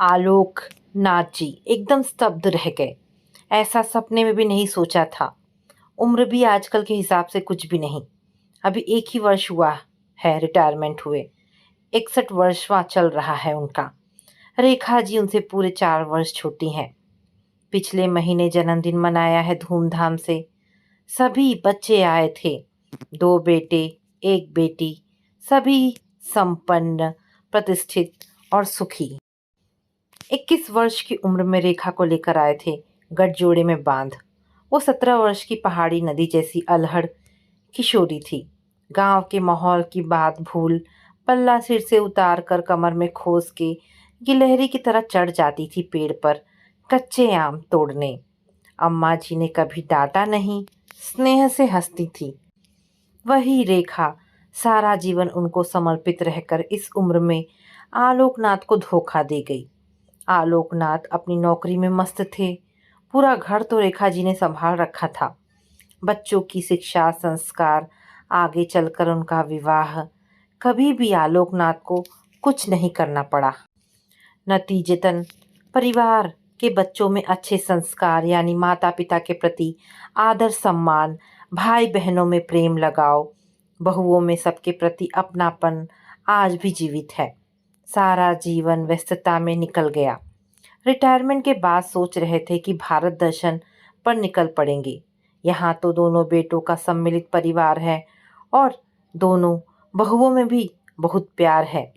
आलोक नाथ जी एकदम स्तब्ध रह गए। ऐसा सपने में भी नहीं सोचा था। उम्र भी आजकल के हिसाब से कुछ भी नहीं। अभी एक ही वर्ष हुआ है रिटायरमेंट हुए। 61 वर्षवां चल रहा है उनका। रेखा जी उनसे पूरे 4 वर्ष छोटी हैं। पिछले महीने जन्मदिन मनाया है धूमधाम से। सभी बच्चे आए थे। 2 बेटे, एक बेटी, सभी संपन्न, प्रतिष्ठित और सुखी। 21 वर्ष की उम्र में रेखा को लेकर आए थे गठजोड़े में बांध। वो 17 वर्ष की पहाड़ी नदी जैसी अल्हड़ किशोरी थी। गांव के माहौल की बात भूल पल्ला सिर से उतार कर कमर में खोस के गिलहरी की तरह चढ़ जाती थी पेड़ पर कच्चे आम तोड़ने। अम्मा जी ने कभी डांटा नहीं, स्नेह से हंसती थी। वही रेखा सारा जीवन उनको समर्पित रहकर इस उम्र में आलोकनाथ को धोखा दे गई। आलोकनाथ अपनी नौकरी में मस्त थे। पूरा घर तो रेखा जी ने संभाल रखा था। बच्चों की शिक्षा, संस्कार, आगे चलकर उनका विवाह, कभी भी आलोकनाथ को कुछ नहीं करना पड़ा। नतीजतन परिवार के बच्चों में अच्छे संस्कार यानी माता पिता के प्रति आदर सम्मान, भाई बहनों में प्रेम लगाव, बहुओं में सबके प्रति अपनापन आज भी जीवित है। सारा जीवन व्यस्तता में निकल गया। रिटायरमेंट के बाद सोच रहे थे कि भारत दर्शन पर निकल पड़ेंगे। यहाँ तो दोनों बेटों का सम्मिलित परिवार है और दोनों बहुओं में भी बहुत प्यार है।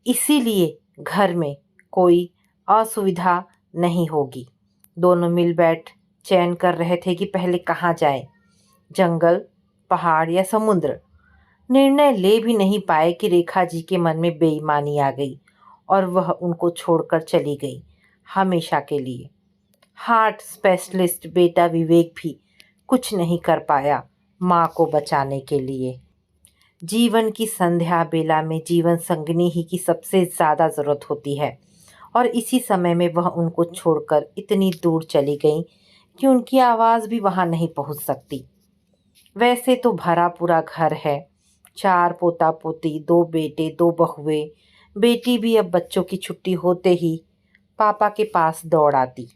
इसीलिए घर में कोई असुविधा नहीं होगी। दोनों मिल बैठ चयन कर रहे थे कि पहले कहाँ जाएं, जंगल, पहाड़ या समुद्र। निर्णय ले भी नहीं पाए कि रेखा जी के मन में बेईमानी आ गई और वह उनको छोड़कर चली गई हमेशा के लिए। हार्ट स्पेशलिस्ट बेटा विवेक भी कुछ नहीं कर पाया माँ को बचाने के लिए। जीवन की संध्या बेला में जीवन संगिनी ही की सबसे ज़्यादा ज़रूरत होती है और इसी समय में वह उनको छोड़कर इतनी दूर चली गई कि उनकी आवाज़ भी वहाँ नहीं पहुँच सकती। वैसे तो भरा पूरा घर है, 4 पोता पोती, 2 बेटे, 2 बहुएं। बेटी भी अब बच्चों की छुट्टी होते ही पापा के पास दौड़ आती।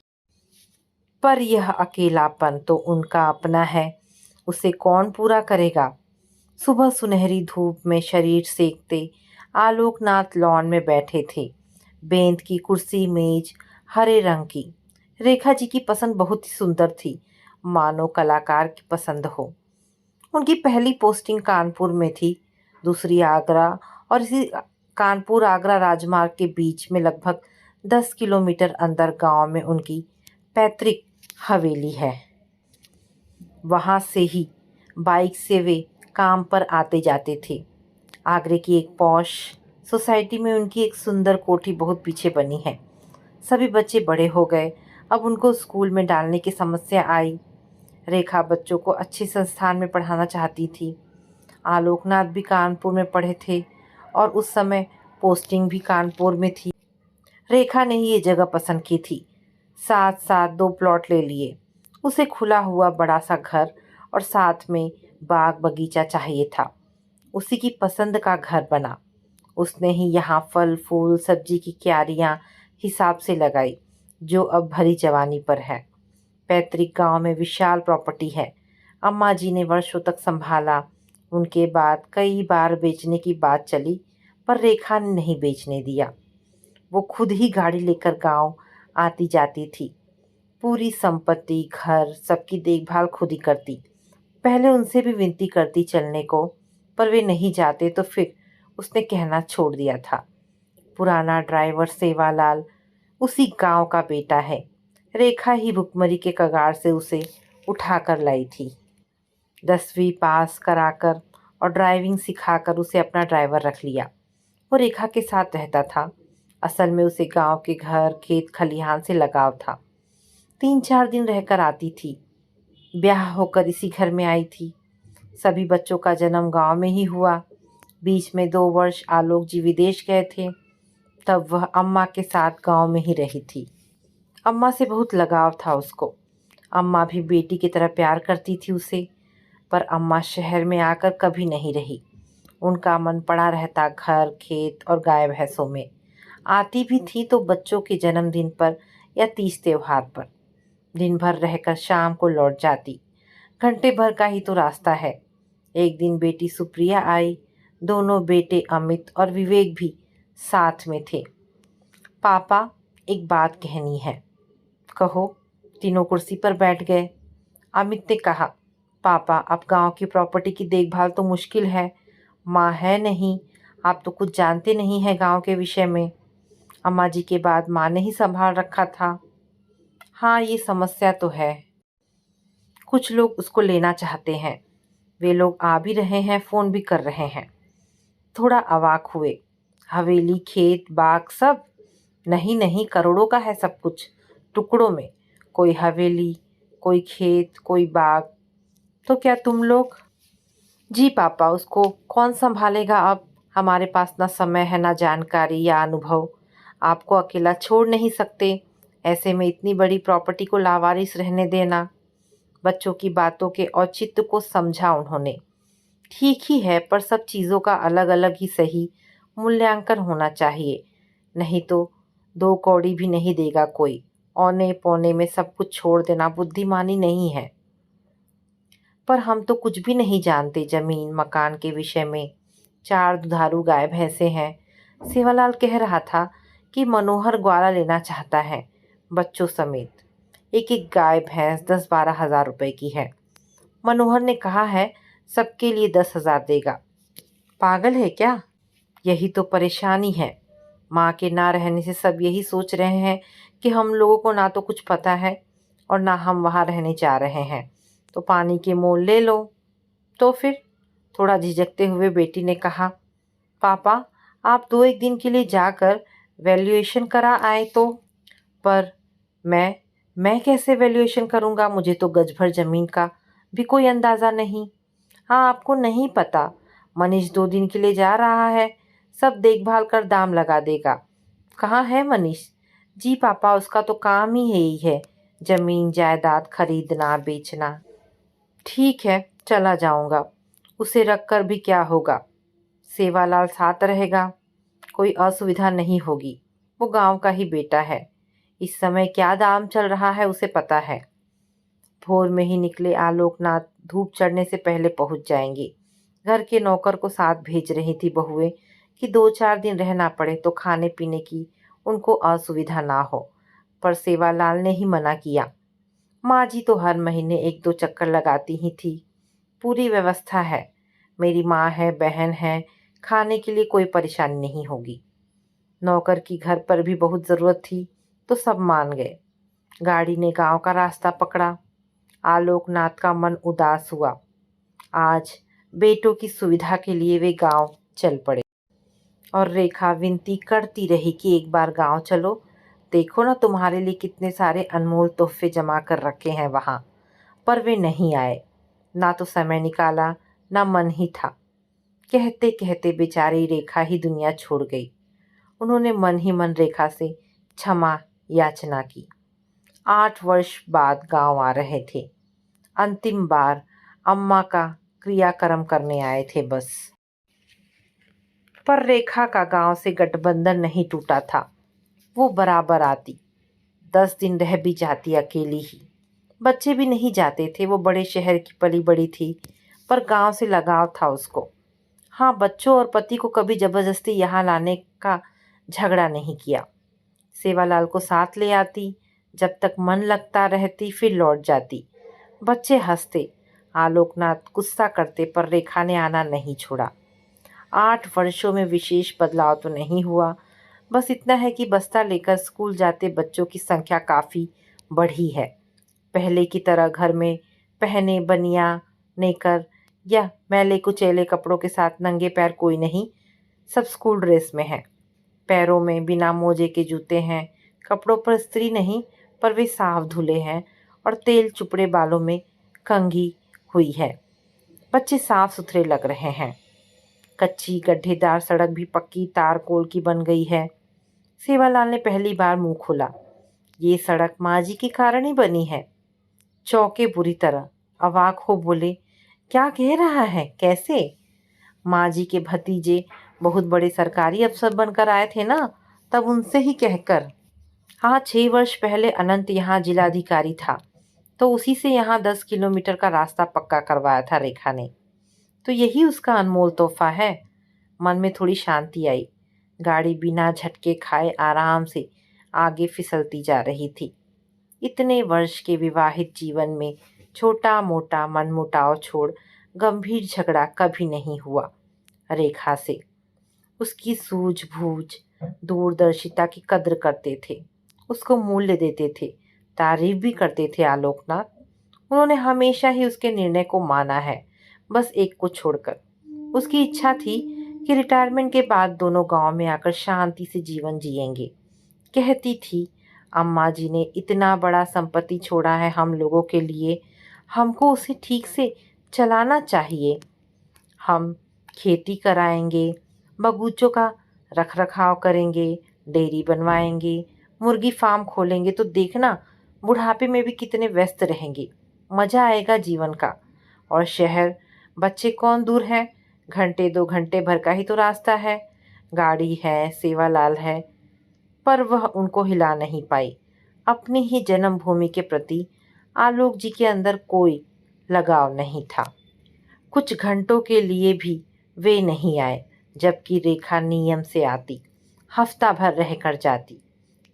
पर यह अकेलापन तो उनका अपना है, उसे कौन पूरा करेगा। सुबह सुनहरी धूप में शरीर सेकते आलोकनाथ लॉन में बैठे थे। बेंत की कुर्सी मेज हरे रंग की। रेखा जी की पसंद बहुत ही सुंदर थी, मानो कलाकार की पसंद हो। उनकी पहली पोस्टिंग कानपुर में थी, दूसरी आगरा, और इसी कानपुर आगरा राजमार्ग के बीच में लगभग 10 किलोमीटर अंदर गांव में उनकी पैतृक हवेली है। वहाँ से ही बाइक से वे काम पर आते जाते थे। आगरे की एक पॉश सोसाइटी में उनकी एक सुंदर कोठी बहुत पीछे बनी है। सभी बच्चे बड़े हो गए, अब उनको स्कूल में डालने की समस्या आई। रेखा बच्चों को अच्छे संस्थान में पढ़ाना चाहती थी। आलोकनाथ भी कानपुर में पढ़े थे और उस समय पोस्टिंग भी कानपुर में थी। रेखा ने ही ये जगह पसंद की थी। साथ साथ 2 प्लॉट ले लिए। उसे खुला हुआ बड़ा सा घर और साथ में बाग बगीचा चाहिए था। उसी की पसंद का घर बना। उसने ही यहाँ फल फूल सब्जी की क्यारियाँ हिसाब से लगाई, जो अब भरी जवानी पर है। पैतृक गांव में विशाल प्रॉपर्टी है। अम्मा जी ने वर्षों तक संभाला। उनके बाद कई बार बेचने की बात चली, पर रेखा ने नहीं बेचने दिया। वो खुद ही गाड़ी लेकर गांव आती जाती थी। पूरी संपत्ति, घर, सबकी देखभाल खुद ही करती। पहले उनसे भी विनती करती चलने को, पर वे नहीं जाते तो फिर उसने कहना छोड़ दिया था। पुराना ड्राइवर सेवालाल उसी गांव का बेटा है। रेखा ही भुखमरी के कगार से उसे उठाकर लाई थी। 10वीं पास कराकर और ड्राइविंग सिखाकर उसे अपना ड्राइवर रख लिया। वो रेखा के साथ रहता था। असल में उसे गांव के घर, खेत, खलिहान से लगाव था। 3-4 दिन रहकर आती थी। ब्याह होकर इसी घर में आई थी। सभी बच्चों का जन्म गांव में ही हुआ। बीच में 2 वर्ष आलोक जी विदेश गए थे, तब वह अम्मा के साथ गांव में ही रही थी। अम्मा से बहुत लगाव था उसको। अम्मा भी बेटी की तरह प्यार करती थी उसे, पर अम्मा शहर में आकर कभी नहीं रही। उनका मन पड़ा रहता घर, खेत और गाय भैंसों में। आती भी थी तो बच्चों के जन्मदिन पर या तीज त्योहार पर। दिन भर रहकर शाम को लौट जाती। घंटे भर का ही तो रास्ता है। एक दिन बेटी सुप्रिया आई। दोनों बेटे अमित और विवेक भी साथ में थे। पापा, एक बात कहनी है। कहो। तीनों कुर्सी पर बैठ गए। अमित ने कहा, पापा, अब गांव की प्रॉपर्टी की देखभाल तो मुश्किल है। माँ है नहीं। आप तो कुछ जानते नहीं हैं गांव के विषय में। अम्मा जी के बाद माँ ने ही संभाल रखा था। हाँ, ये समस्या तो है। कुछ लोग उसको लेना चाहते हैं। वे लोग आ भी रहे हैं, फ़ोन भी कर रहे हैं। थोड़ा अवाक हुए। हवेली, खेत, बाग सब? नहीं नहीं, करोड़ों का है सब कुछ, टुकड़ों में। कोई हवेली, कोई खेत, कोई बाग। तो क्या तुम लोग? जी पापा, उसको कौन संभालेगा अब? हमारे पास ना समय है, ना जानकारी या अनुभव। आपको अकेला छोड़ नहीं सकते। ऐसे में इतनी बड़ी प्रॉपर्टी को लावारिस रहने देना। बच्चों की बातों के औचित्य को समझा उन्होंने। ठीक ही है, पर सब चीज़ों का अलग अलग ही सही मूल्यांकन होना चाहिए। नहीं तो दो कौड़ी भी नहीं देगा कोई। औने पौने में सब कुछ छोड़ देना बुद्धिमानी नहीं है। पर हम तो कुछ भी नहीं जानते ज़मीन मकान के विषय में। 4 दुधारू गाय भैंसे हैं। सेवालाल कह रहा था कि मनोहर ग्वाला लेना चाहता है, बच्चों समेत। एक एक गाय भैंस 10-12 हज़ार रुपए की है। मनोहर ने कहा है सबके लिए 10,000 देगा। पागल है क्या? यही तो परेशानी है। माँ के ना रहने से सब यही सोच रहे हैं कि हम लोगों को ना तो कुछ पता है और ना हम वहाँ रहने जा रहे हैं, तो पानी के मोल ले लो। तो फिर? थोड़ा झिझकते हुए बेटी ने कहा, पापा, आप 2-1 दिन के लिए जाकर वैल्यूएशन करा आए तो। पर मैं कैसे वैल्यूएशन करूँगा? मुझे तो गज भर ज़मीन का भी कोई अंदाज़ा नहीं। हाँ, आपको नहीं पता। मनीष 2 दिन के लिए जा रहा है। सब देखभाल कर दाम लगा देगा। कहाँ है मनीष? जी पापा, उसका तो काम ही यही है, ज़मीन जायदाद खरीदना बेचना। ठीक है, चला जाऊँगा। उसे रख कर भी क्या होगा? सेवालाल साथ रहेगा। कोई असुविधा नहीं होगी। वो गांव का ही बेटा है। इस समय क्या दाम चल रहा है उसे पता है। भोर में ही निकले आलोकनाथ धूप चढ़ने से पहले पहुंच जाएंगे। घर के नौकर को साथ भेज रही थी बहुएं कि 2-4 दिन रहना पड़े तो खाने पीने की उनको असुविधा ना हो। पर सेवालाल ने ही मना किया। माँ जी तो हर महीने 1-2 चक्कर लगाती ही थी। पूरी व्यवस्था है। मेरी माँ है, बहन है, खाने के लिए कोई परेशानी नहीं होगी। नौकर की घर पर भी बहुत ज़रूरत थी तो सब मान गए। गाड़ी ने गांव का रास्ता पकड़ा। आलोकनाथ का मन उदास हुआ। आज बेटों की सुविधा के लिए वे गांव चल पड़े और रेखा विनती करती रही कि एक बार गांव चलो, देखो ना तुम्हारे लिए कितने सारे अनमोल तोहफे जमा कर रखे हैं वहाँ। पर वे नहीं आए। ना तो समय निकाला, ना मन ही था। कहते कहते बेचारी रेखा ही दुनिया छोड़ गई। उन्होंने मन ही मन रेखा से क्षमा याचना की। 8 वर्ष बाद गांव आ रहे थे। अंतिम बार अम्मा का क्रियाक्रम करने आए थे बस। पर रेखा का गांव से गठबंधन नहीं टूटा था। वो बराबर आती। 10 दिन रह भी जाती अकेली ही। बच्चे भी नहीं जाते थे। वो बड़े शहर की पली बड़ी थी, पर गांव से लगाव था उसको। हाँ, बच्चों और पति को कभी ज़बरदस्ती यहाँ लाने का झगड़ा नहीं किया। सेवालाल को साथ ले आती, जब तक मन लगता रहती, फिर लौट जाती। बच्चे हंसते, आलोकनाथ गुस्सा करते, पर रेखा ने आना नहीं छोड़ा। 8 वर्षों में विशेष बदलाव तो नहीं हुआ। बस इतना है कि बस्ता लेकर स्कूल जाते बच्चों की संख्या काफ़ी बढ़ी है। पहले की तरह घर में पहने बनिया नेकर या मैले कुचैले कपड़ों के साथ नंगे पैर कोई नहीं। सब स्कूल ड्रेस में हैं। पैरों में बिना मोजे के जूते हैं। कपड़ों पर इस्त्री नहीं, पर वे साफ धुले हैं और तेल चुपड़े बालों में कंघी हुई है। बच्चे साफ सुथरे लग रहे हैं। कच्ची गड्ढेदार सड़क भी पक्की तारकोल की बन गई है। सेवालाल ने पहली बार मुंह खोला। ये सड़क माँ जी के कारण ही बनी है। चौंके बुरी तरह, अवाक हो बोले, क्या कह रहा है? कैसे? माँ जी के भतीजे बहुत बड़े सरकारी अफसर बनकर आए थे ना, तब उनसे ही कहकर। हाँ, 6 वर्ष पहले अनंत यहाँ जिलाधिकारी था, तो उसी से यहाँ 10 किलोमीटर का रास्ता पक्का करवाया था रेखा ने। तो यही उसका अनमोल तोहफा है। मन में थोड़ी शांति आई। गाड़ी बिना झटके खाए आराम से आगे फिसलती जा रही थी। इतने वर्ष के विवाहित जीवन में छोटा मोटा मनमुटाव छोड़ गंभीर झगड़ा कभी नहीं हुआ रेखा से। उसकी सूझबूझ, दूरदर्शिता की कद्र करते थे, उसको मूल्य देते थे, तारीफ भी करते थे आलोकनाथ। उन्होंने हमेशा ही उसके निर्णय को माना है, बस एक को छोड़कर। उसकी इच्छा थी कि रिटायरमेंट के बाद दोनों गांव में आकर शांति से जीवन जिएंगे। कहती थी, अम्मा जी ने इतना बड़ा संपत्ति छोड़ा है हम लोगों के लिए, हमको उसे ठीक से चलाना चाहिए। हम खेती कराएंगे, बगीचों का रखरखाव करेंगे, डेयरी बनवाएंगे, मुर्गी फार्म खोलेंगे, तो देखना बुढ़ापे में भी कितने व्यस्त रहेंगे। मज़ा आएगा जीवन का। और शहर, बच्चे कौन दूर हैं, घंटे 2 घंटे भर का ही तो रास्ता है। गाड़ी है, सेवालाल है, पर वह उनको हिला नहीं पाई। अपनी ही जन्मभूमि के प्रति आलोक जी के अंदर कोई लगाव नहीं था। कुछ घंटों के लिए भी वे नहीं आए, जबकि रेखा नियम से आती, हफ्ता भर रह कर जाती।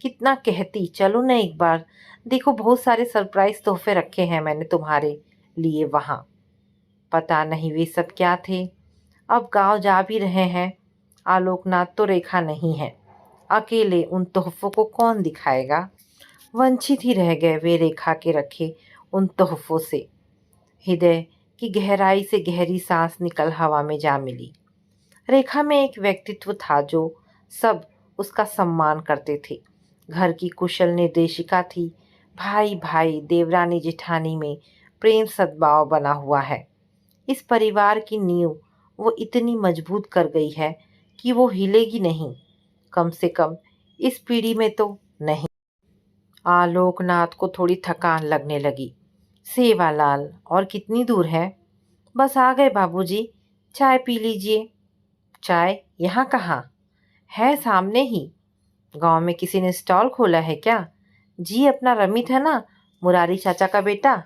कितना कहती, चलो न एक बार, देखो बहुत सारे सरप्राइज तोहफे रखे हैं मैंने तुम्हारे लिए वहाँ। पता नहीं वे सब क्या थे। अब गांव जा भी रहे हैं, आलोकनाथ तो रेखा नहीं है, अकेले उन तोहफों को कौन दिखाएगा। वंचित ही रह गए वे रेखा के रखे उन तोहफों से। हृदय की गहराई से गहरी सांस निकल हवा में जा मिली। रेखा में एक व्यक्तित्व था जो सब उसका सम्मान करते थे। घर की कुशल निर्देशिका थी। भाई भाई, देवरानी जेठानी में प्रेम सद्भाव बना हुआ है। इस परिवार की नींव वो इतनी मजबूत कर गई है कि वो हिलेगी नहीं, कम से कम इस पीढ़ी में तो नहीं। आलोकनाथ को थोड़ी थकान लगने लगी। सेवालाल, और कितनी दूर है? बस आ गए बाबूजी, चाय पी लीजिए। चाय यहाँ कहाँ? है सामने ही। गांव में किसी ने स्टॉल खोला है क्या? जी, अपना रमित है ना, मुरारी चाचा का बेटा।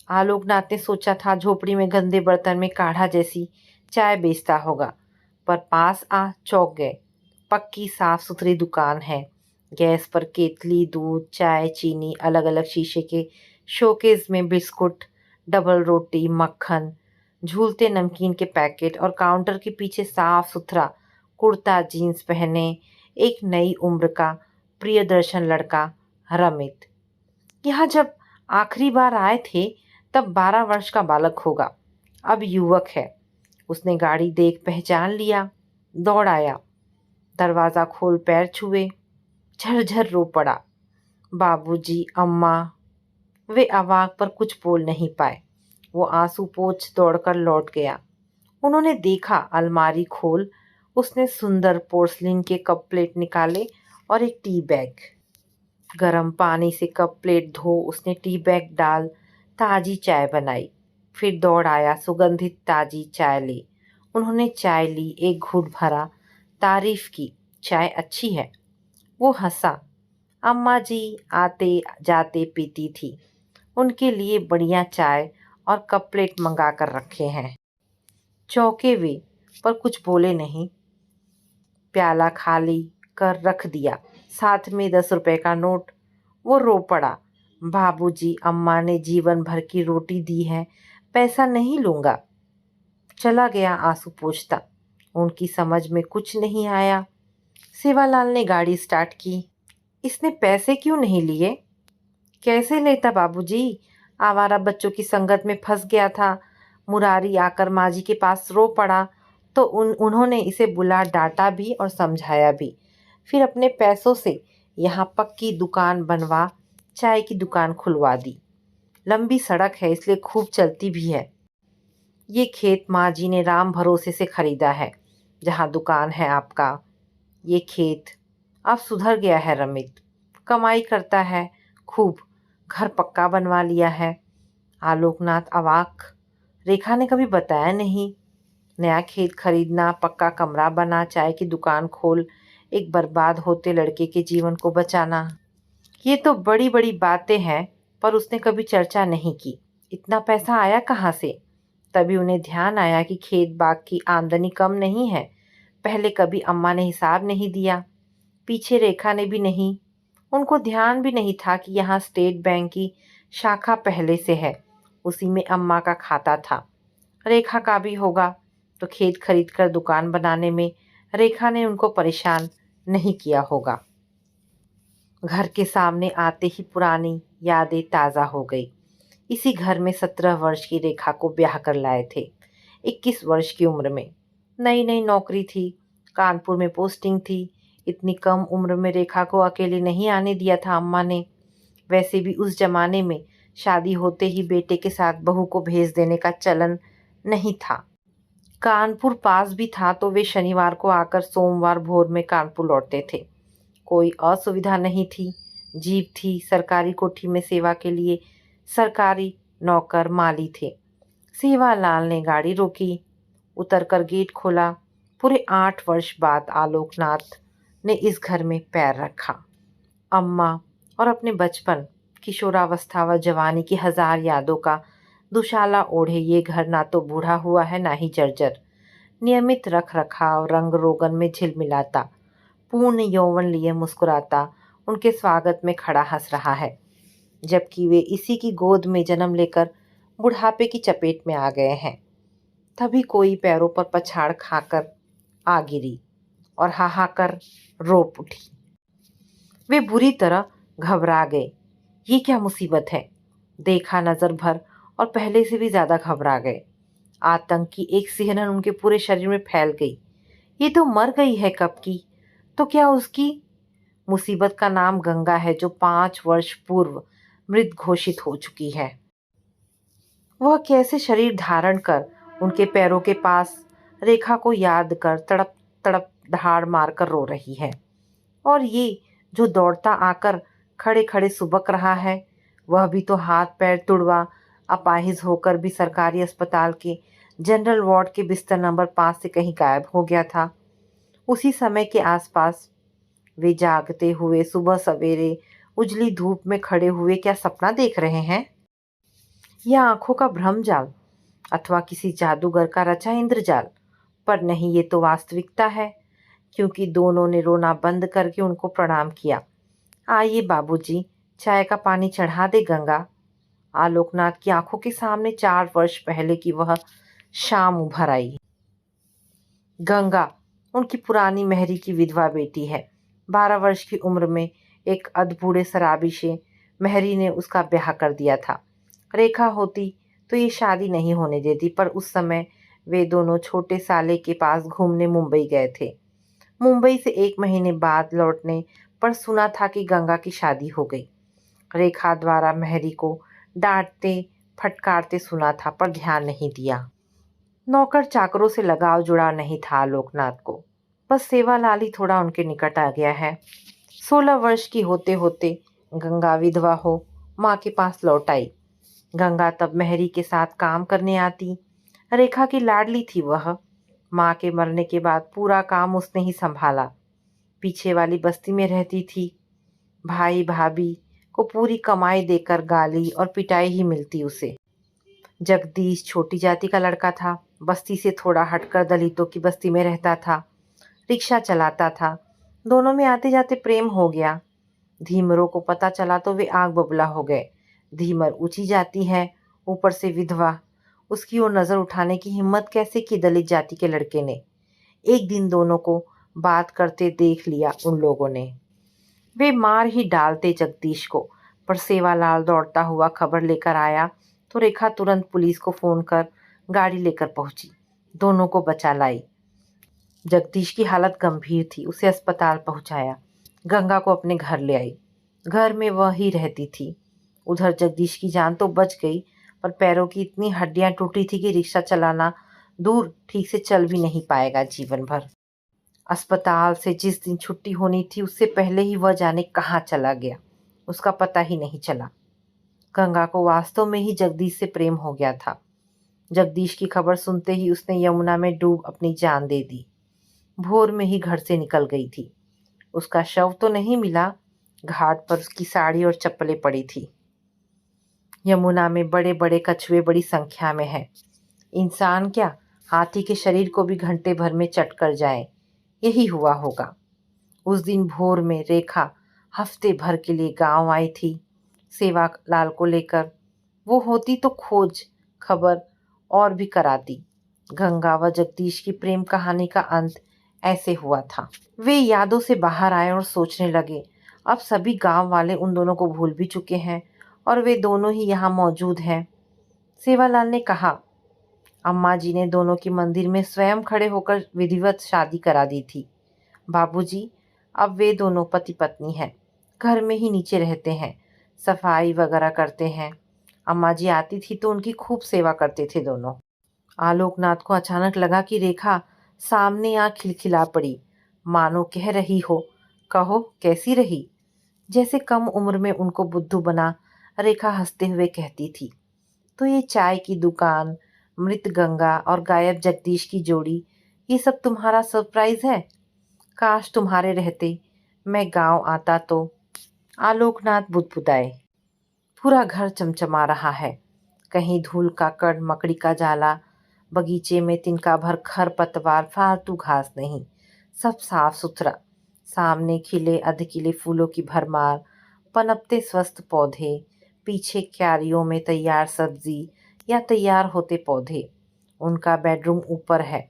आलोकनाथ ने सोचा था झोपड़ी में गंदे बर्तन में काढ़ा जैसी चाय बेचता होगा, पर पास आ चौंक गए। पक्की साफ सुथरी दुकान है। गैस पर केतली, दूध, चाय, चीनी, अलग अलग शीशे के शोकेस में बिस्कुट, डबल रोटी, मक्खन, झूलते नमकीन के पैकेट, और काउंटर के पीछे साफ सुथरा कुर्ता जीन्स पहने एक नई उम्र का प्रियदर्शन लड़का रमित। यहाँ जब आखिरी बार आए थे तब 12 वर्ष का बालक होगा, अब युवक है। उसने गाड़ी देख पहचान लिया, दौड़ आया, दरवाज़ा खोल पैर छुए, झरझर रो पड़ा। बाबूजी, अम्मा। वे अवाक पर कुछ बोल नहीं पाए। वो आंसू पोंछ दौड़कर लौट गया। उन्होंने देखा, अलमारी खोल उसने सुंदर पोर्सलिन के कप प्लेट निकाले और एक टी बैग। गर्म पानी से कप प्लेट धो उसने टी बैग डाल ताज़ी चाय बनाई। फिर दौड़ आया सुगंधित ताज़ी चाय ले। उन्होंने चाय ली, एक घूंट भरा, तारीफ की, चाय अच्छी है। वो हंसा। अम्मा जी आते जाते पीती थी, उनके लिए बढ़िया चाय और कप प्लेट मंगा कर रखे हैं। चौंके वे, पर कुछ बोले नहीं। प्याला खाली कर रख दिया, साथ में 10 रुपए का नोट। वो रो पड़ा। बाबूजी, अम्मा ने जीवन भर की रोटी दी है, पैसा नहीं लूँगा। चला गया आंसू पोंछता। उनकी समझ में कुछ नहीं आया। सेवालाल ने गाड़ी स्टार्ट की। इसने पैसे क्यों नहीं लिए? कैसे लेता बाबूजी, आवारा बच्चों की संगत में फंस गया था। मुरारी आकर माँ जी के पास रो पड़ा तो उन्होंने इसे बुला डांटा भी और समझाया भी। फिर अपने पैसों से यहाँ पक्की दुकान बनवा चाय की दुकान खुलवा दी। लंबी सड़क है इसलिए खूब चलती भी है। ये खेत माँ जी ने राम भरोसे से खरीदा है, जहाँ दुकान है आपका। ये खेत अब सुधर गया है रमित, कमाई करता है खूब, घर पक्का बनवा लिया है। आलोकनाथ अवाक। रेखा ने कभी बताया नहीं। नया खेत खरीदना, पक्का कमरा बना, चाय की दुकान खोल, एक बर्बाद होते लड़के के जीवन को बचाना। ये तो बड़ी बड़ी बातें हैं, पर उसने कभी चर्चा नहीं की इतना पैसा आया कहाँ से। तभी उन्हें ध्यान आया कि खेत बाग की आमदनी कम नहीं है। पहले कभी अम्मा ने हिसाब नहीं दिया, पीछे रेखा ने भी नहीं। उनको ध्यान भी नहीं था कि यहाँ स्टेट बैंक की शाखा पहले से है, उसी में अम्मा का खाता था। रेखा का भी होगा, तो खेत खरीद कर दुकान बनाने में रेखा ने उनको परेशान नहीं किया होगा। घर के सामने आते ही पुरानी यादें ताज़ा हो गई। इसी घर में 17 वर्ष की रेखा को ब्याह कर लाए थे। 21 वर्ष की उम्र में नई नई नौकरी थी, कानपुर में पोस्टिंग थी। इतनी कम उम्र में रेखा को अकेले नहीं आने दिया था अम्मा ने। वैसे भी उस जमाने में शादी होते ही बेटे के साथ बहू को भेज देने का चलन नहीं था। कानपुर पास भी था, तो वे शनिवार को आकर सोमवार भोर में कानपुर लौटते थे। कोई असुविधा नहीं थी। जीप थी, सरकारी कोठी में सेवा के लिए सरकारी नौकर माली थे। सेवालाल ने गाड़ी रोकी, उतरकर गेट खोला। पूरे 8 वर्ष बाद आलोकनाथ ने इस घर में पैर रखा। अम्मा और अपने बचपन, किशोरावस्था व जवानी की 1000 यादों का दुशाला ओढ़े ये घर ना तो बूढ़ा हुआ है, ना ही जर्जर। नियमित रख रखाव, रंग रोगन में झिलमिलाता, पूर्ण यौवन लिए मुस्कुराता उनके स्वागत में खड़ा हंस रहा है, जबकि वे इसी की गोद में जन्म लेकर बुढ़ापे की चपेट में आ गए हैं। तभी कोई पैरों पर पछाड़ खाकर आ गिरी और हाहाकर रो उठी। वे बुरी तरह घबरा गए। ये क्या मुसीबत है? देखा नजर भर और पहले से भी ज्यादा घबरा गए। आतंक की एक सिहरन उनके पूरे शरीर में फैल गई। ये तो मर गई है कब की। तो क्या उसकी मुसीबत का नाम गंगा है, जो 5 वर्ष पूर्व मृत घोषित हो चुकी है। वह कैसे शरीर धारण कर उनके पैरों के पास रेखा को याद कर तड़प तड़प दहाड़ मारकर रो रही है। और ये जो दौड़ता आकर खड़े खड़े सुबक रहा है, वह भी तो हाथ पैर तुड़वा अपाहिज होकर भी सरकारी अस्पताल के जनरल वार्ड के बिस्तर नंबर 5 से कहीं गायब हो गया था। उसी समय के आसपास वे जागते हुए सुबह सवेरे उजली धूप में खड़े हुए क्या सपना देख रहे हैं, या आंखों का भ्रम जाल, अथवा किसी जादूगर का रचा इंद्रजाल। पर नहीं, ये तो वास्तविकता है, क्योंकि दोनों ने रोना बंद करके उनको प्रणाम किया। आइए बाबूजी, चाय का पानी चढ़ा दे गंगा। आलोकनाथ की आंखों के सामने 4 वर्ष पहले की वह शाम उभर आई। गंगा उनकी पुरानी महरी की विधवा बेटी है। 12 वर्ष की उम्र में एक अधबूढ़े शराबी से महरी ने उसका ब्याह कर दिया था। रेखा होती तो ये शादी नहीं होने देती, पर उस समय वे दोनों छोटे साले के पास घूमने मुंबई गए थे। मुंबई से 1 महीने बाद लौटने पर सुना था कि गंगा की शादी हो गई। रेखा द्वारा महरी को डांटते फटकारते सुना था, पर ध्यान नहीं दिया। नौकर चाकरों से लगाव जुड़ा नहीं था आलोकनाथ को, बस सेवालाल ही थोड़ा उनके निकट आ गया है। 16 वर्ष की होते होते गंगा विधवा हो माँ के पास लौट आई। गंगा तब महरी के साथ काम करने आती। रेखा की लाडली थी वह। माँ के मरने के बाद पूरा काम उसने ही संभाला। पीछे वाली बस्ती में रहती थी। भाई भाभी को पूरी कमाई देकर गाली और पिटाई ही मिलती उसे। जगदीश छोटी जाति का लड़का था, बस्ती से थोड़ा हटकर दलितों की बस्ती में रहता था, रिक्शा चलाता था। दोनों में आते जाते प्रेम हो गया। धीमरों को पता चला तो वे आग बबूला हो गए। धीमर ऊंची जाति है, ऊपर से विधवा, उसकी ओर नजर उठाने की हिम्मत कैसे की दलित जाति के लड़के ने। एक दिन दोनों को बात करते देख लिया उन लोगों ने। वे मार ही डालते जगदीश को, पर सेवालाल दौड़ता हुआ खबर लेकर आया तो रेखा तुरंत पुलिस को फोन कर गाड़ी लेकर पहुंची, दोनों को बचा लाई। जगदीश की हालत गंभीर थी, उसे अस्पताल पहुंचाया। गंगा को अपने घर ले आई। घर में वह ही रहती थी। उधर जगदीश की जान तो बच गई, पर पैरों की इतनी हड्डियां टूटी थी कि रिक्शा चलाना दूर, ठीक से चल भी नहीं पाएगा जीवन भर। अस्पताल से जिस दिन छुट्टी होनी थी, उससे पहले ही वह जाने कहाँ चला गया, उसका पता ही नहीं चला। गंगा को वास्तव में ही जगदीश से प्रेम हो गया था। जगदीश की खबर सुनते ही उसने यमुना में डूब अपनी जान दे दी। भोर में ही घर से निकल गई थी। उसका शव तो नहीं मिला, घाट पर उसकी साड़ी और चप्पलें पड़ी थी। यमुना में बड़े बड़े कछुए बड़ी संख्या में हैं। इंसान क्या, हाथी के शरीर को भी घंटे भर में चट कर जाए। यही हुआ होगा। उस दिन भोर में रेखा हफ्ते भर के लिए गांव आई थी सेवालाल को लेकर। वो होती तो खोज खबर और भी कराती। गंगा व जगदीश की प्रेम कहानी का अंत ऐसे हुआ था। वे यादों से बाहर आए और सोचने लगे, अब सभी गांव वाले उन दोनों को भूल भी चुके हैं और वे दोनों ही यहाँ मौजूद हैं। सेवालाल ने कहा, अम्मा जी ने दोनों की मंदिर में स्वयं खड़े होकर विधिवत शादी करा दी थी। बाबूजी, अब वे दोनों पति पत्नी हैं। घर में ही नीचे रहते हैं, सफाई वगैरह करते हैं। अम्मा जी आती थी तो उनकी खूब सेवा करते थे दोनों। आलोकनाथ को अचानक लगा कि रेखा सामने आ खिलखिला पड़ी, मानो कह रही हो, कहो कैसी रही। जैसे कम उम्र में उनको बुद्धू बना रेखा हंसते हुए कहती थी, तो ये चाय की दुकान, मृत गंगा और गायब जगदीश की जोड़ी, ये सब तुम्हारा सरप्राइज है। काश तुम्हारे रहते मैं गांव आता तो। आलोकनाथ बुदबुदाए। पूरा घर चमचमा रहा है। कहीं धूल का कण, मकड़ी का जाला, बगीचे में तिनका भर खर पतवार, फालतू घास नहीं, सब साफ सुथरा। सामने खिले अधखिले फूलों की भरमार, पनपते स्वस्थ पौधे, पीछे क्यारियों में तैयार सब्जी या तैयार होते पौधे। उनका बेडरूम ऊपर है,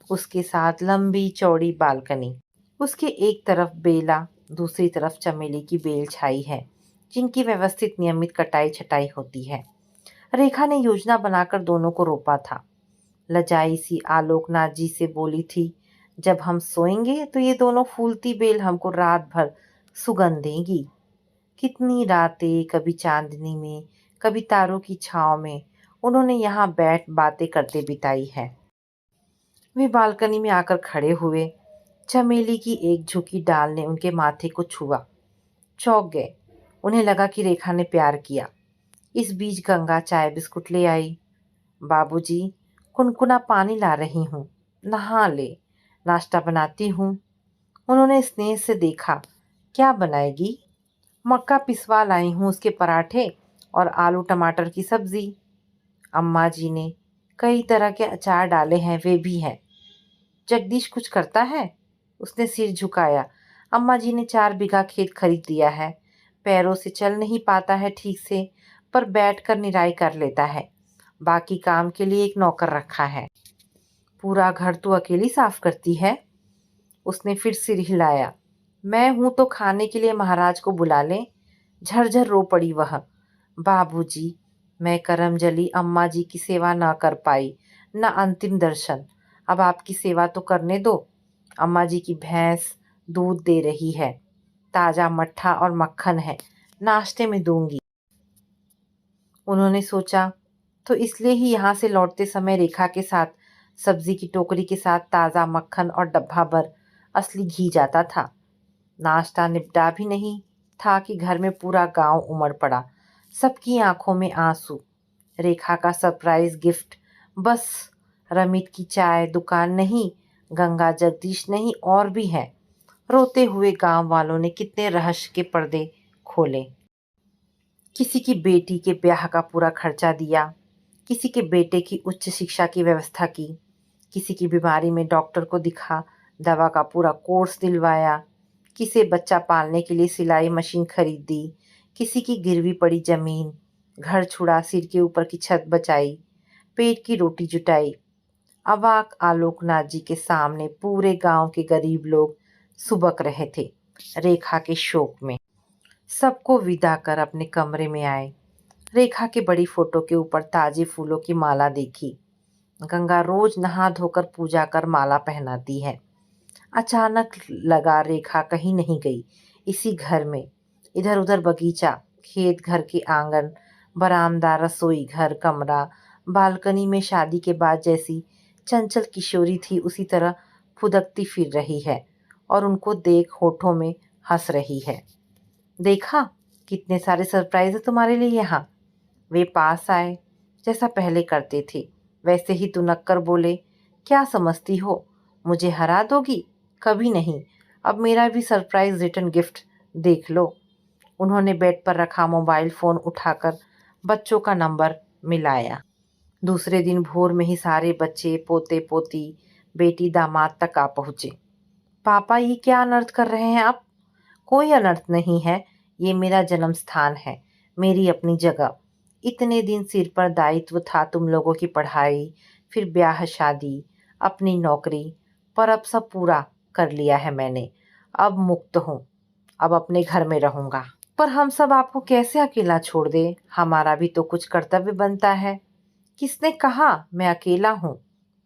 उसके साथ लंबी चौड़ी बालकनी। उसके एक तरफ बेला, दूसरी तरफ चमेली की बेल छाई है, जिनकी व्यवस्थित नियमित कटाई छटाई होती है। रेखा ने योजना बनाकर दोनों को रोपा था। लजाई सी आलोकनाथ जी से बोली थी, जब हम सोएंगे तो ये दोनों फूलती बेल हमको रात भर सुगंध देंगी। कितनी रातें, कभी चांदनी में, कभी तारों की छांव में उन्होंने यहाँ बैठ बातें करते बिताई है। वे बालकनी में आकर खड़े हुए। चमेली की एक झुकी डाल ने उनके माथे को छुआ। चौंक गए। उन्हें लगा कि रेखा ने प्यार किया। इस बीच गंगा चाय बिस्कुट ले आई। बाबूजी, कुनकुना पानी ला रही हूँ, नहा ले, नाश्ता बनाती हूँ। उन्होंने स्नेह से देखा, क्या बनाएगी? मक्का पिसवा लाई हूँ, उसके पराठे और आलू टमाटर की सब्जी। अम्मा जी ने कई तरह के अचार डाले हैं, वे भी हैं। जगदीश कुछ करता है? उसने सिर झुकाया। अम्मा जी ने 4 बीघा खेत खरीद दिया है। पैरों से चल नहीं पाता है ठीक से, पर बैठकर निराई कर लेता है। बाकी काम के लिए एक नौकर रखा है। पूरा घर तो अकेली साफ करती है? उसने फिर सिर हिलाया। मैं हूं तो खाने के लिए महाराज को बुला लें। झरझर रो पड़ी वह। बाबूजी, मैं करम जली अम्मा जी की सेवा ना कर पाई, न अंतिम दर्शन। अब आपकी सेवा तो करने दो। अम्मा जी की भैंस दूध दे रही है, ताज़ा मट्ठा और मक्खन है, नाश्ते में दूंगी। उन्होंने सोचा, तो इसलिए ही यहाँ से लौटते समय रेखा के साथ सब्जी की टोकरी के साथ ताज़ा मक्खन और डब्बा भर असली घी जाता था। नाश्ता निपटा भी नहीं था कि घर में पूरा गांव उमड़ पड़ा। सबकी आंखों में आंसू। रेखा का सरप्राइज गिफ्ट। बस रमित की चाय दुकान नहीं, गंगा जगदीश नहीं, और भी है। रोते हुए गांव वालों ने कितने रहस्य के पर्दे खोले। किसी की बेटी के ब्याह का पूरा खर्चा दिया, किसी के बेटे की उच्च शिक्षा की व्यवस्था की, किसी की बीमारी में डॉक्टर को दिखा दवा का पूरा कोर्स दिलवाया, किसी बच्चा पालने के लिए सिलाई मशीन खरीद दी, किसी की गिरवी पड़ी जमीन, घर छुड़ा, सिर के ऊपर की छत बचाई, पेट की रोटी जुटाई। अवाक आलोकनाथ जी के सामने पूरे गांव के गरीब लोग सुबक रहे थे रेखा के शोक में। सबको विदा कर अपने कमरे में आए। रेखा की बड़ी फोटो के ऊपर ताजे फूलों की माला देखी। गंगा रोज नहा धोकर पूजा कर माला पहनाती है। अचानक लगा रेखा कहीं नहीं गई, इसी घर में। इधर उधर बगीचा, खेत, घर के आंगन, बरामदा, रसोई घर, कमरा, बालकनी में शादी के बाद जैसी चंचल किशोरी थी उसी तरह फुदकती फिर रही है और उनको देख होठों में हंस रही है। देखा, कितने सारे सरप्राइज है तुम्हारे लिए यहाँ। वे पास आए। जैसा पहले करते थे वैसे ही तुनक कर बोले, क्या समझती हो, मुझे हरा दोगी? कभी नहीं। अब मेरा भी सरप्राइज रिटर्न गिफ्ट देख लो। उन्होंने बेड पर रखा मोबाइल फ़ोन उठाकर बच्चों का नंबर मिलाया। दूसरे दिन भोर में ही सारे बच्चे, पोते पोती, बेटी दामाद तक आ पहुँचे। पापा, ये क्या अनर्थ कर रहे हैं आप? कोई अनर्थ नहीं है, ये मेरा जन्म स्थान है, मेरी अपनी जगह। इतने दिन सिर पर दायित्व था तुम लोगों की पढ़ाई, फिर ब्याह शादी, अपनी नौकरी, पर अब सब पूरा कर लिया है मैंने। अब मुक्त हूँ, अब अपने घर में रहूँगा। पर हम सब आपको कैसे अकेला छोड़ दें? हमारा भी तो कुछ कर्तव्य बनता है। किसने कहा मैं अकेला हूँ?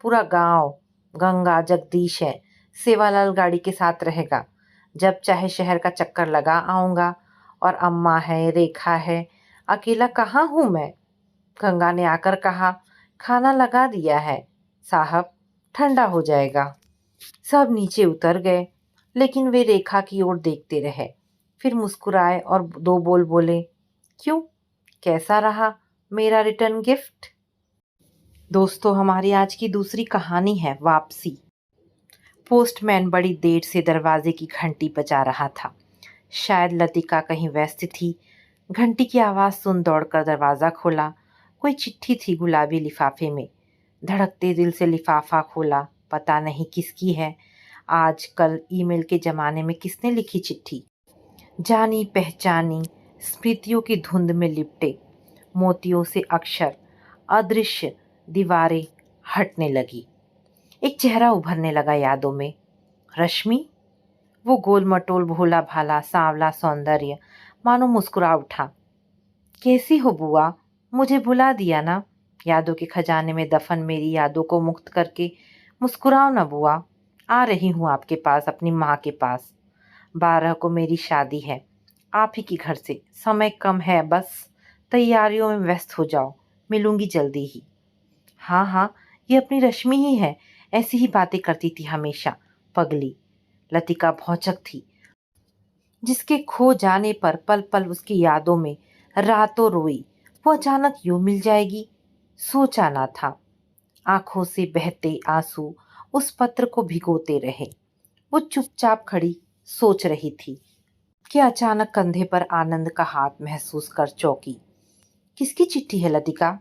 पूरा गांव, गंगा जगदीश है, सेवालाल गाड़ी के साथ रहेगा। जब चाहे शहर का चक्कर लगा आऊँगा। और अम्मा है, रेखा है, अकेला कहाँ हूँ मैं? गंगा ने आकर कहा, खाना लगा दिया है साहब, ठंडा हो जाएगा। सब नीचे उतर गए, लेकिन वे रेखा की ओर देखते रहे। फिर मुस्कुराए और दो बोल बोले, क्यों, कैसा रहा मेरा रिटर्न गिफ्ट? दोस्तों, हमारी आज की दूसरी कहानी है वापसी। पोस्टमैन बड़ी देर से दरवाजे की घंटी बजा रहा था। शायद लतिका कहीं व्यस्त थी। घंटी की आवाज़ सुन दौड़कर दरवाज़ा खोला। कोई चिट्ठी थी गुलाबी लिफाफे में। धड़कते दिल से लिफाफा खोला। पता नहीं किसकी है। आज कल ईमेल के ज़माने में किसने लिखी चिट्ठी? जानी पहचानी स्मृतियों की धुंध में लिपटे मोतियों से अक्षर, अदृश्य दीवारें हटने लगी। एक चेहरा उभरने लगा यादों में। रश्मि, वो गोल मटोल भोला भाला सांवला सौंदर्य मानो मुस्कुरा उठा। कैसी हो बुआ? मुझे भुला दिया ना? यादों के खजाने में दफन मेरी यादों को मुक्त करके मुस्कुराओ ना बुआ। आ रही हूँ आपके पास, अपनी माँ के पास। 12 को मेरी शादी है, आप ही के घर से। समय कम है, बस तैयारियों में व्यस्त हो जाओ, मिलूंगी जल्दी ही। हाँ हाँ, ये अपनी रश्मि ही है, ऐसी ही बातें करती थी हमेशा, पगली। लतिका भौचक थी, जिसके खो जाने पर पल पल उसकी यादों में रातों रोई। वो अचानक यूं मिल जाएगी, सोचा ना था। आंखों से बहते आंसू उस पत्र को भिगोते रहे। वो चुपचाप खड़ी सोच रही थी कि अचानक कंधे पर आनंद का हाथ महसूस कर चौंकी। किसकी चिट्ठी है लतिका?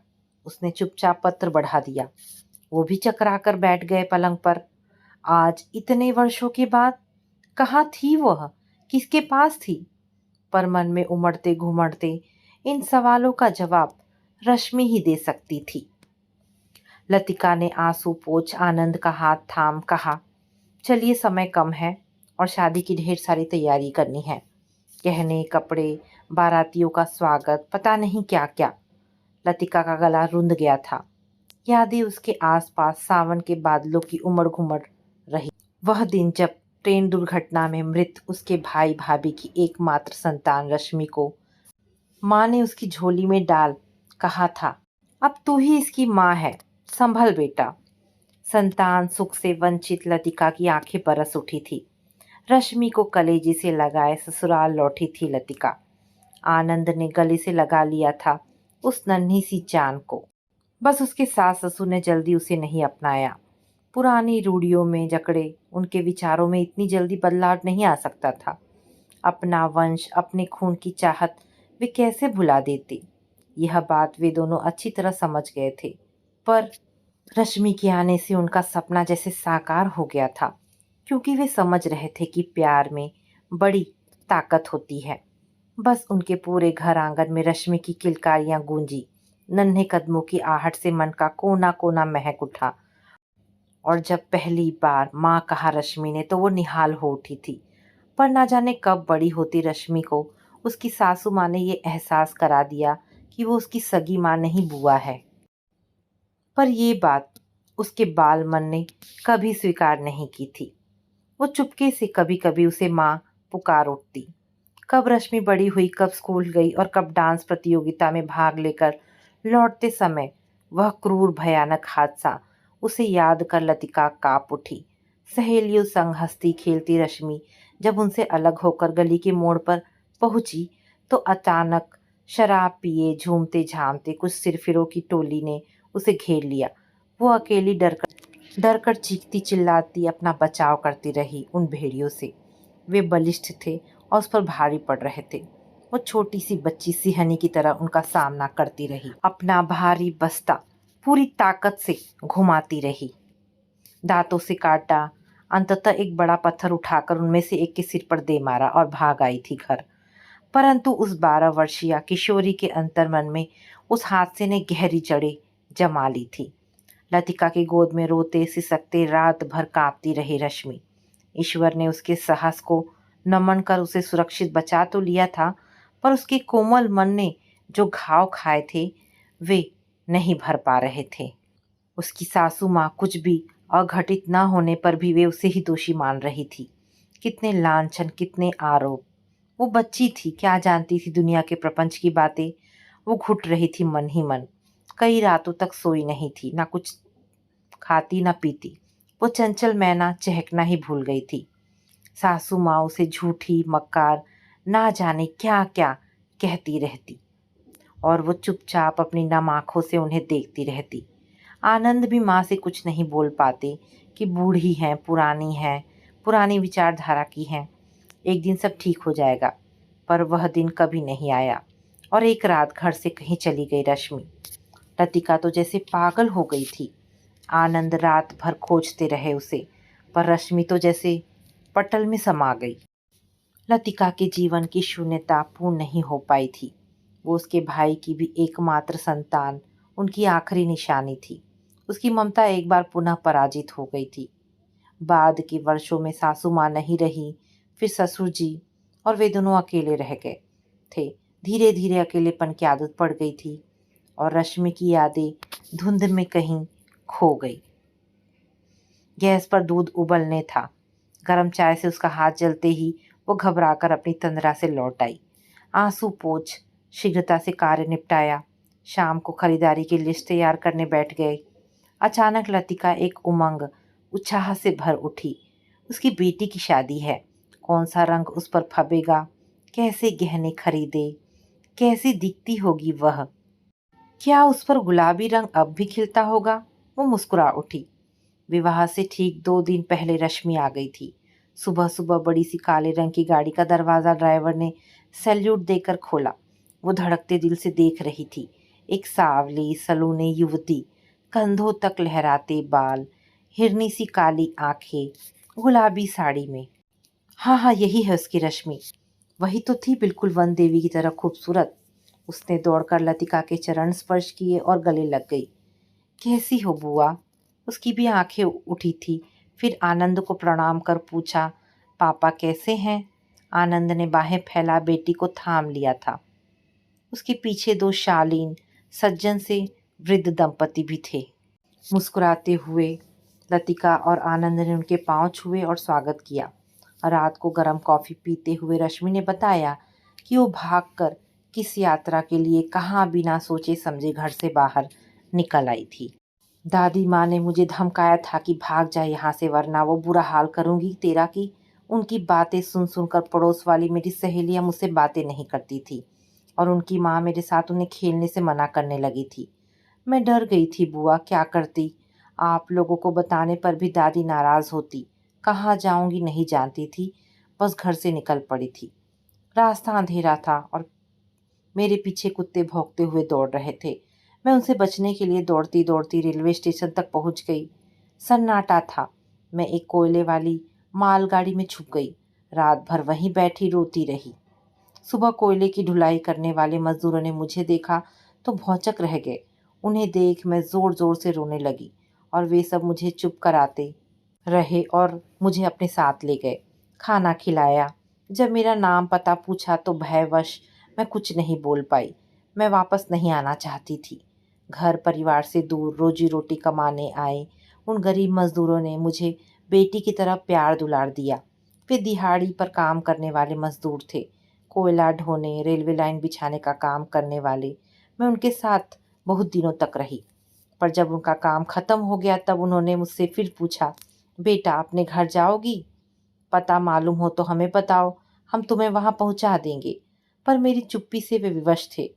उसने चुपचाप पत्र बढ़ा दिया। वो भी चकरा कर बैठ गए पलंग पर। आज इतने वर्षों के बाद कहाँ थी वह, किसके पास थी? पर मन में उमड़ते घुमड़ते इन सवालों का जवाब रश्मि ही दे सकती थी। लतिका ने आंसू पोंछ आनंद का हाथ थाम कहा, चलिए, समय कम है और शादी की ढेर सारी तैयारी करनी है। गहने, कपड़े, बारातियों का स्वागत, पता नहीं क्या क्या। लतिका का गला रुंध गया था। यादें उसके आसपास सावन के बादलों की उमड़ घुमड़ रही। वह दिन जब ट्रेन दुर्घटना में मृत उसके भाई भाभी की एकमात्र संतान रश्मि को माँ ने उसकी झोली में डाल कहा था, अब तू ही इसकी माँ है, संभल बेटा। संतान सुख से वंचित लतिका की आंखें बरस उठी थी। रश्मि को कलेजे से लगाए ससुराल लौटी थी लतिका। आनंद ने गले से लगा लिया था उस नन्ही सी जान को। बस उसके सास ससुर ने जल्दी उसे नहीं अपनाया। पुरानी रूढ़ियों में जकड़े उनके विचारों में इतनी जल्दी बदलाव नहीं आ सकता था। अपना वंश, अपने खून की चाहत वे कैसे भुला देते? यह बात वे दोनों अच्छी तरह समझ गए थे। पर रश्मि के आने से उनका सपना जैसे साकार हो गया था, क्योंकि वे समझ रहे थे कि प्यार में बड़ी ताकत होती है। बस उनके पूरे घर आंगन में रश्मि की किलकारियां गूंजी। नन्हे कदमों की आहट से मन का कोना कोना महक उठा। और जब पहली बार माँ कहा रश्मि ने, तो वो निहाल हो उठी थी। पर ना जाने कब बड़ी होती रश्मि को उसकी सासू माँ ने ये एहसास करा दिया कि वो उसकी सगी माँ नहीं, बुआ है। पर ये बात उसके बाल मन ने कभी स्वीकार नहीं की थी। वो चुपके से कभी कभी उसे माँ पुकार उठती। कब रश्मि बड़ी हुई, कब स्कूल गई और कब डांस प्रतियोगिता में भाग लेकर लौटते समय वह क्रूर भयानक हादसा उसे याद कर लतिका काँप उठी। सहेलियों संग हंसती खेलती रश्मि जब उनसे अलग होकर गली के मोड़ पर पहुंची, तो अचानक शराब पिए झूमते झामते कुछ सिरफिरों की टोली ने उसे घेर लिया। वो अकेली डरकर चीखती चिल्लाती अपना बचाव करती रही उन भेड़ियों से। वे बलिष्ठ थे और उस पर भारी पड़ रहे थे। वो छोटी सी बच्ची सिंहनी की तरह उनका सामना करती रही, अपना भारी बस्ता पूरी ताकत से घुमाती रही, दांतों से काटा। अंततः एक बड़ा पत्थर उठाकर उनमें से एक के सिर पर दे मारा और भाग आई थी घर। परंतु उस 12 वर्षीय किशोरी के अंतर्मन में उस हादसे ने गहरी जड़ें जमा ली थी। लतिका की गोद में रोते सिसकते रात भर कांपती रही रश्मि। ईश्वर ने उसके साहस को नमन कर उसे सुरक्षित बचा तो लिया था, पर उसके कोमल मन ने जो घाव खाए थे वे नहीं भर पा रहे थे। उसकी सासू माँ कुछ भी अघटित न होने पर भी वे उसे ही दोषी मान रही थी। कितने लांछन, कितने आरोप। वो बच्ची थी, क्या जानती थी दुनिया के प्रपंच की बातें। वो घुट रही थी मन ही मन। कई रातों तक सोई नहीं थी, ना कुछ खाती ना पीती। वो चंचल मैना चहकना ही भूल गई थी। सासू माँ उसे झूठी, मक्कार, ना जाने क्या क्या कहती रहती और वो चुपचाप अपनी नम आंखों से उन्हें देखती रहती। आनंद भी माँ से कुछ नहीं बोल पाते कि बूढ़ी हैं, पुरानी हैं, पुरानी विचारधारा की हैं, एक दिन सब ठीक हो जाएगा। पर वह दिन कभी नहीं आया और एक रात घर से कहीं चली गई रश्मि। लतिका तो जैसे पागल हो गई थी। आनंद रात भर खोजते रहे उसे, पर रश्मि तो जैसे पटल में समा गई। लतिका के जीवन की शून्यता पूर्ण नहीं हो पाई थी। वो उसके भाई की भी एकमात्र संतान, उनकी आखिरी निशानी थी। उसकी ममता एक बार पुनः पराजित हो गई थी। बाद के वर्षों में सासू माँ नहीं रही, फिर ससुर जी, और वे दोनों अकेले रह गए थे। धीरे धीरे अकेलेपन की आदत पड़ गई थी और रश्मि की यादें धुंध में कहीं खो गई। गैस पर दूध उबलने था। गरम चाय से उसका हाथ जलते ही वो घबराकर अपनी तंद्रा से लौट आई। आंसू पोंछ शीघ्रता से कार्य निपटाया। शाम को खरीदारी की लिस्ट तैयार करने बैठ गए। अचानक लतिका एक उमंग, उत्साह से भर उठी। उसकी बेटी की शादी है। कौन सा रंग उस पर फबेगा, कैसे गहने खरीदे, कैसी दिखती होगी वह, क्या उस पर गुलाबी रंग अब भी खिलता होगा। वो मुस्कुरा उठी। विवाह से ठीक 2 दिन पहले रश्मि आ गई थी। सुबह सुबह बड़ी सी काले रंग की गाड़ी का दरवाज़ा ड्राइवर ने सैल्यूट देकर खोला। वो धड़कते दिल से देख रही थी। एक सावली सलोनी युवती, कंधों तक लहराते बाल, हिरनी सी काली आंखें, गुलाबी साड़ी में। हाँ हाँ, यही है उसकी रश्मि। वही तो थी, बिल्कुल वन देवी की तरह खूबसूरत। उसने दौड़कर लतिका के चरण स्पर्श किए और गले लग गई। कैसी हो बुआ? उसकी भी आंखें उठी थी। फिर आनंद को प्रणाम कर पूछा, पापा कैसे हैं? आनंद ने बाहें फैला बेटी को थाम लिया था। उसके पीछे 2 शालीन सज्जन से वृद्ध दंपति भी थे। मुस्कुराते हुए लतिका और आनंद ने उनके पांव छुए और स्वागत किया। रात को गर्म कॉफ़ी पीते हुए रश्मि ने बताया कि वो भागकर किस यात्रा के लिए कहाँ बिना सोचे समझे घर से बाहर निकल आई थी। दादी माँ ने मुझे धमकाया था कि भाग जा यहाँ से, वरना वो बुरा हाल करूँगी तेरा की। उनकी बातें सुन सुनकर पड़ोस वाली मेरी सहेलियाँ मुझसे बातें नहीं करती थी और उनकी माँ मेरे साथ उन्हें खेलने से मना करने लगी थी। मैं डर गई थी बुआ, क्या करती। आप लोगों को बताने पर भी दादी नाराज़ होती। कहाँ जाऊँगी नहीं जानती थी, बस घर से निकल पड़ी थी। रास्ता अंधेरा था और मेरे पीछे कुत्ते भौंकते हुए दौड़ रहे थे। मैं उनसे बचने के लिए दौड़ती दौड़ती रेलवे स्टेशन तक पहुंच गई। सन्नाटा था। मैं एक कोयले वाली मालगाड़ी में छुप गई। रात भर वहीं बैठी रोती रही। सुबह कोयले की ढुलाई करने वाले मजदूरों ने मुझे देखा तो भौचक रह गए। उन्हें देख मैं ज़ोर ज़ोर से रोने लगी और वे सब मुझे चुप कराते रहे और मुझे अपने साथ ले गए। खाना खिलाया। जब मेरा नाम पता पूछा तो भयवश मैं कुछ नहीं बोल पाई। मैं वापस नहीं आना चाहती थी। घर परिवार से दूर रोजी रोटी कमाने आए उन गरीब मजदूरों ने मुझे बेटी की तरह प्यार दुलार दिया। वे दिहाड़ी पर काम करने वाले मजदूर थे, कोयला ढोने, रेलवे लाइन बिछाने का काम करने वाले। मैं उनके साथ बहुत दिनों तक रही, पर जब उनका काम ख़त्म हो गया तब उन्होंने मुझसे फिर पूछा, बेटा अपने घर जाओगी? पता मालूम हो तो हमें बताओ, हम तुम्हें वहाँ पहुँचा देंगे। पर मेरी चुप्पी से वे विवश थे।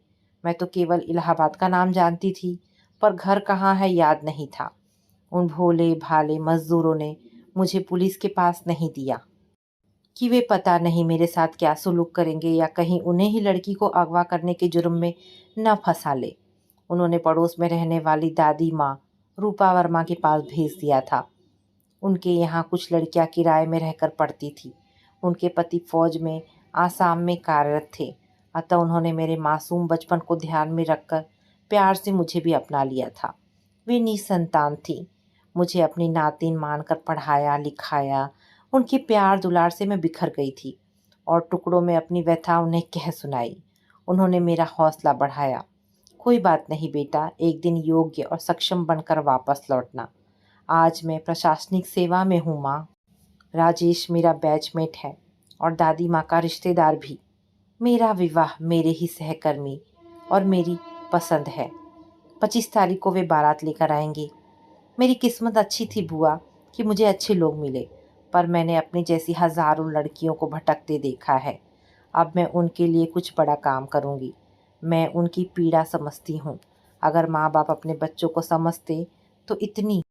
मैं तो केवल इलाहाबाद का नाम जानती थी, पर घर कहाँ है याद नहीं था। उन भोले भाले मजदूरों ने मुझे पुलिस के पास नहीं दिया। कि वे पता नहीं मेरे साथ क्या सुलूक करेंगे या कहीं उन्हें ही लड़की को अगवा करने के जुर्म में न फंसा ले। उन्होंने पड़ोस में रहने वाली दादी माँ रूपा वर्मा के पास भेज दिया था। उनके यहाँ कुछ लड़कियाँ किराए में रहकर पढ़ती थी। उनके पति फौज में आसाम में कार्यरत थे, अतः उन्होंने मेरे मासूम बचपन को ध्यान में रखकर प्यार से मुझे भी अपना लिया था। वे निसंतान थी। मुझे अपनी नातिन मानकर पढ़ाया लिखाया। उनके प्यार दुलार से मैं बिखर गई थी और टुकड़ों में अपनी व्यथा उन्हें कह सुनाई। उन्होंने मेरा हौसला बढ़ाया। कोई बात नहीं बेटा, एक दिन योग्य और सक्षम बनकर वापस लौटना। आज मैं प्रशासनिक सेवा में हूँ माँ। राजेश मेरा बैचमेट है और दादी माँ का रिश्तेदार भी। मेरा विवाह मेरे ही सहकर्मी और मेरी पसंद है। 25 तारीख को वे बारात लेकर आएंगे। मेरी किस्मत अच्छी थी बुआ कि मुझे अच्छे लोग मिले, पर मैंने अपनी जैसी हज़ारों लड़कियों को भटकते देखा है। अब मैं उनके लिए कुछ बड़ा काम करूँगी। मैं उनकी पीड़ा समझती हूँ। अगर माँ बाप अपने बच्चों को समझते तो इतनी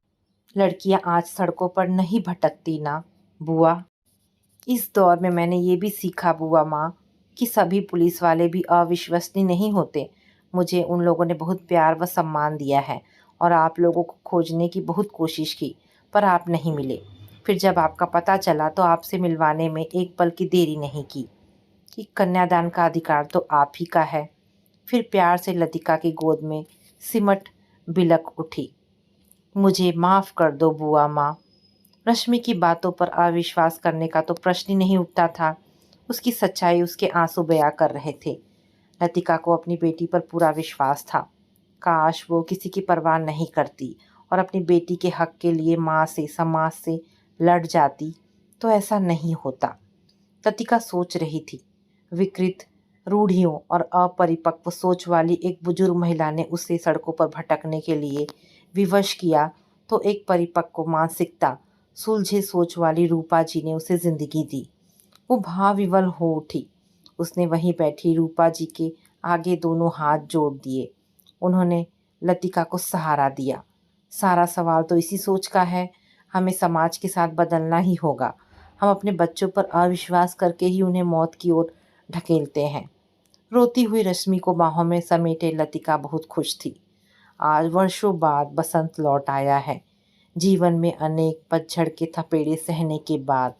लड़कियाँ आज सड़कों पर नहीं भटकती ना बुआ। इस दौर में मैंने ये भी सीखा बुआ माँ कि सभी पुलिस वाले भी अविश्वसनीय नहीं होते। मुझे उन लोगों ने बहुत प्यार व सम्मान दिया है और आप लोगों को खोजने की बहुत कोशिश की, पर आप नहीं मिले। फिर जब आपका पता चला तो आपसे मिलवाने में एक पल की देरी नहीं की कि कन्यादान का अधिकार तो आप ही का है। फिर प्यार से लतिका की गोद में सिमट बिलक उठी, मुझे माफ़ कर दो बुआ माँ। रश्मि की बातों पर अविश्वास करने का तो प्रश्न ही नहीं उठता था। उसकी सच्चाई उसके आंसू बयां कर रहे थे। लतिका को अपनी बेटी पर पूरा विश्वास था। काश वो किसी की परवाह नहीं करती और अपनी बेटी के हक के लिए माँ से समाज से लड़ जाती तो ऐसा नहीं होता। लतिका सोच रही थी। विकृत रूढ़ियों और अपरिपक्व सोच वाली एक बुजुर्ग महिला ने उसे सड़कों पर भटकने के लिए विवश किया तो एक परिपक्व मानसिकता सुलझे सोच वाली रूपा जी ने उसे जिंदगी दी। वो भावविवल हो उठी। उसने वहीं बैठी रूपा जी के आगे दोनों हाथ जोड़ दिए। उन्होंने लतिका को सहारा दिया। सारा सवाल तो इसी सोच का है। हमें समाज के साथ बदलना ही होगा। हम अपने बच्चों पर अविश्वास करके ही उन्हें मौत की ओर ढकेलते हैं। रोती हुई रश्मि को बाहों में समेटे लतिका बहुत खुश थी। आज वर्षों बाद बसंत लौट आया है। जीवन में अनेक पतझड़ के थपेड़े सहने के बाद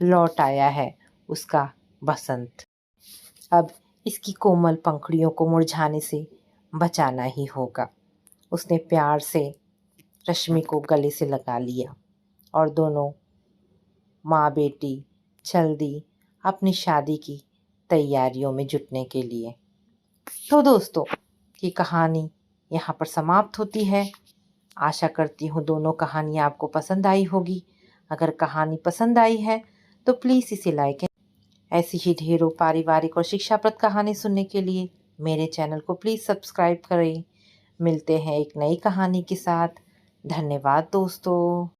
लौट आया है उसका बसंत। अब इसकी कोमल पंखुड़ियों को मुरझाने से बचाना ही होगा। उसने प्यार से रश्मि को गले से लगा लिया और दोनों माँ बेटी चल दी अपनी शादी की तैयारियों में जुटने के लिए। तो दोस्तों, ये कहानी यहाँ पर समाप्त होती है। आशा करती हूँ दोनों कहानियाँ आपको पसंद आई होगी। अगर कहानी पसंद आई है तो प्लीज़ इसे लाइक करें। ऐसी ही ढेरों पारिवारिक और शिक्षाप्रद कहानी सुनने के लिए मेरे चैनल को प्लीज़ सब्सक्राइब करें। मिलते हैं एक नई कहानी के साथ। धन्यवाद दोस्तों।